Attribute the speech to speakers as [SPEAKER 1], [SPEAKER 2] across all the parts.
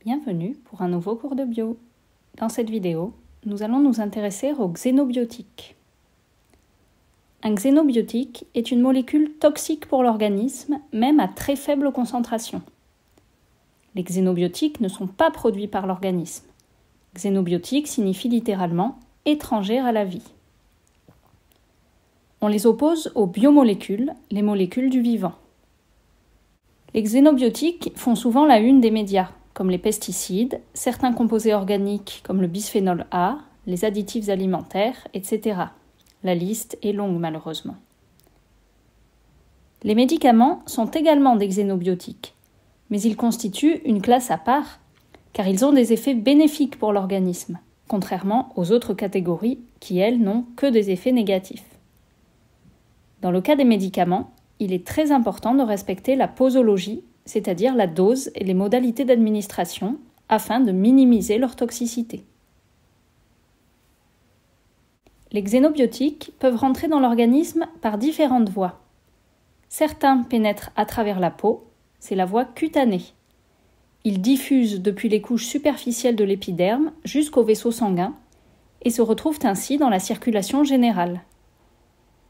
[SPEAKER 1] Bienvenue pour un nouveau cours de bio. Dans cette vidéo, nous allons nous intéresser aux xénobiotiques. Un xénobiotique est une molécule toxique pour l'organisme, même à très faible concentration. Les xénobiotiques ne sont pas produits par l'organisme. Xénobiotique signifie littéralement « étrangère à la vie ». On les oppose aux biomolécules, les molécules du vivant. Les xénobiotiques font souvent la une des médias, comme les pesticides, certains composés organiques comme le bisphénol A, les additifs alimentaires, etc. La liste est longue malheureusement. Les médicaments sont également des xénobiotiques, mais ils constituent une classe à part, car ils ont des effets bénéfiques pour l'organisme, contrairement aux autres catégories qui, elles, n'ont que des effets négatifs. Dans le cas des médicaments, il est très important de respecter la posologie, c'est-à-dire la dose et les modalités d'administration, afin de minimiser leur toxicité. Les xénobiotiques peuvent rentrer dans l'organisme par différentes voies. Certains pénètrent à travers la peau, c'est la voie cutanée. Ils diffusent depuis les couches superficielles de l'épiderme jusqu'au vaisseau sanguin et se retrouvent ainsi dans la circulation générale.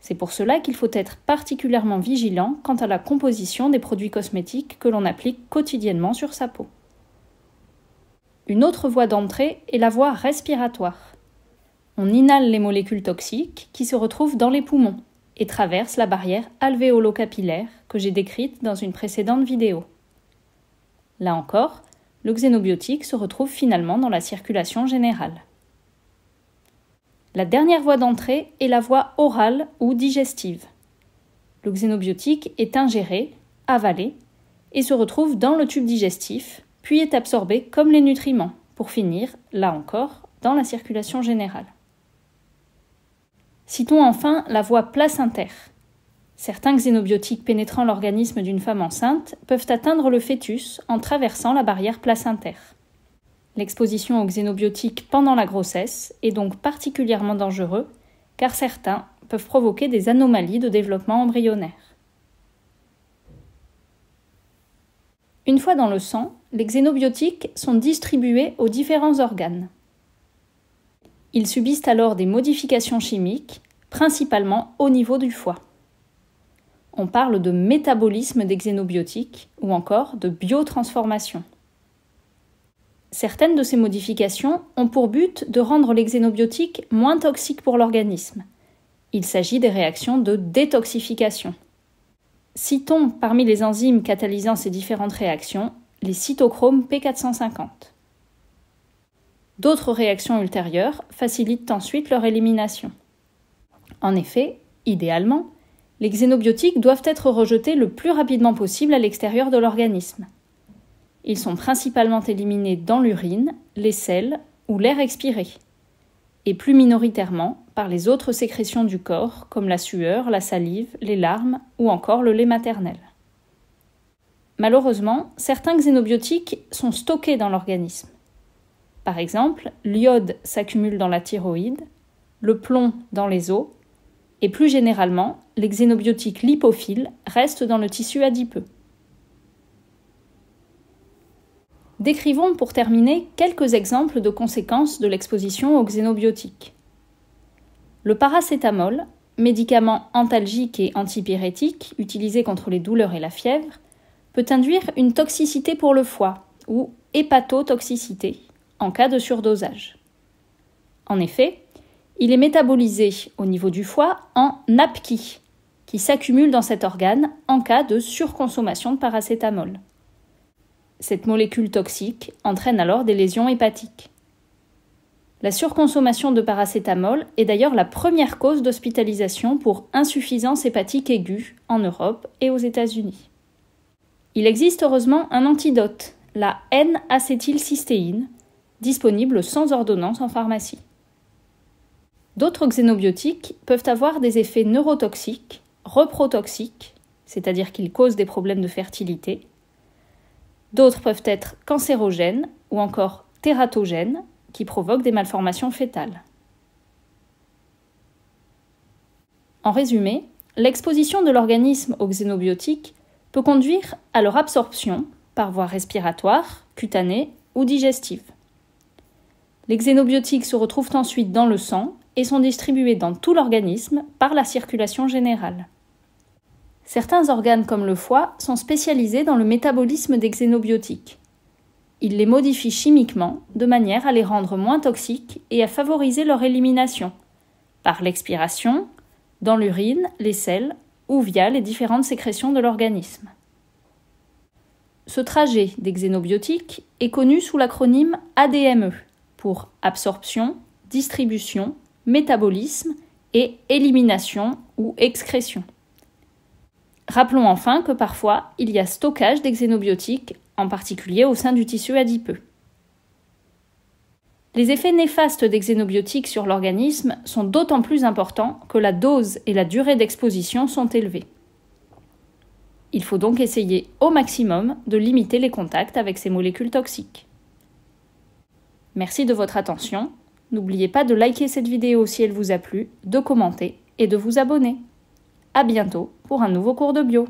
[SPEAKER 1] C'est pour cela qu'il faut être particulièrement vigilant quant à la composition des produits cosmétiques que l'on applique quotidiennement sur sa peau. Une autre voie d'entrée est la voie respiratoire. On inhale les molécules toxiques qui se retrouvent dans les poumons et traversent la barrière alvéolo-capillaire que j'ai décrite dans une précédente vidéo. Là encore, le xénobiotique se retrouve finalement dans la circulation générale. La dernière voie d'entrée est la voie orale ou digestive. Le xénobiotique est ingéré, avalé, et se retrouve dans le tube digestif, puis est absorbé comme les nutriments, pour finir, là encore, dans la circulation générale. Citons enfin la voie placentaire. Certains xénobiotiques pénétrant l'organisme d'une femme enceinte peuvent atteindre le fœtus en traversant la barrière placentaire. L'exposition aux xénobiotiques pendant la grossesse est donc particulièrement dangereux car certains peuvent provoquer des anomalies de développement embryonnaire. Une fois dans le sang, les xénobiotiques sont distribués aux différents organes. Ils subissent alors des modifications chimiques, principalement au niveau du foie. On parle de métabolisme des xénobiotiques ou encore de biotransformation. Certaines de ces modifications ont pour but de rendre les xénobiotiques moins toxiques pour l'organisme. Il s'agit des réactions de détoxification. Citons parmi les enzymes catalysant ces différentes réactions les cytochromes P450. D'autres réactions ultérieures facilitent ensuite leur élimination. En effet, idéalement, les xénobiotiques doivent être rejetés le plus rapidement possible à l'extérieur de l'organisme. Ils sont principalement éliminés dans l'urine, les selles ou l'air expiré, et plus minoritairement par les autres sécrétions du corps comme la sueur, la salive, les larmes ou encore le lait maternel. Malheureusement, certains xénobiotiques sont stockés dans l'organisme. Par exemple, l'iode s'accumule dans la thyroïde, le plomb dans les os, et plus généralement, les xénobiotiques lipophiles restent dans le tissu adipeux. Décrivons pour terminer quelques exemples de conséquences de l'exposition aux xénobiotiques. Le paracétamol, médicament antalgique et antipyrétique utilisé contre les douleurs et la fièvre, peut induire une toxicité pour le foie ou hépatotoxicité en cas de surdosage. En effet, il est métabolisé au niveau du foie en APKI, qui s'accumule dans cet organe en cas de surconsommation de paracétamol. Cette molécule toxique entraîne alors des lésions hépatiques. La surconsommation de paracétamol est d'ailleurs la première cause d'hospitalisation pour insuffisance hépatique aiguë en Europe et aux États-Unis. Il existe heureusement un antidote, la N-acétylcystéine, disponible sans ordonnance en pharmacie. D'autres xénobiotiques peuvent avoir des effets neurotoxiques, reprotoxiques, c'est-à-dire qu'ils causent des problèmes de fertilité. D'autres peuvent être cancérogènes ou encore tératogènes qui provoquent des malformations fœtales. En résumé, l'exposition de l'organisme aux xénobiotiques peut conduire à leur absorption par voie respiratoire, cutanée ou digestives. Les xénobiotiques se retrouvent ensuite dans le sang et sont distribués dans tout l'organisme par la circulation générale. Certains organes comme le foie sont spécialisés dans le métabolisme des xénobiotiques. Ils les modifient chimiquement de manière à les rendre moins toxiques et à favoriser leur élimination, par l'expiration, dans l'urine, les selles ou via les différentes sécrétions de l'organisme. Ce trajet des xénobiotiques est connu sous l'acronyme ADME pour absorption, distribution, métabolisme et élimination ou excrétion. Rappelons enfin que parfois, il y a stockage des xénobiotiques, en particulier au sein du tissu adipeux. Les effets néfastes des xénobiotiques sur l'organisme sont d'autant plus importants que la dose et la durée d'exposition sont élevées. Il faut donc essayer au maximum de limiter les contacts avec ces molécules toxiques. Merci de votre attention. N'oubliez pas de liker cette vidéo si elle vous a plu, de commenter et de vous abonner. À bientôt pour un nouveau cours de bio.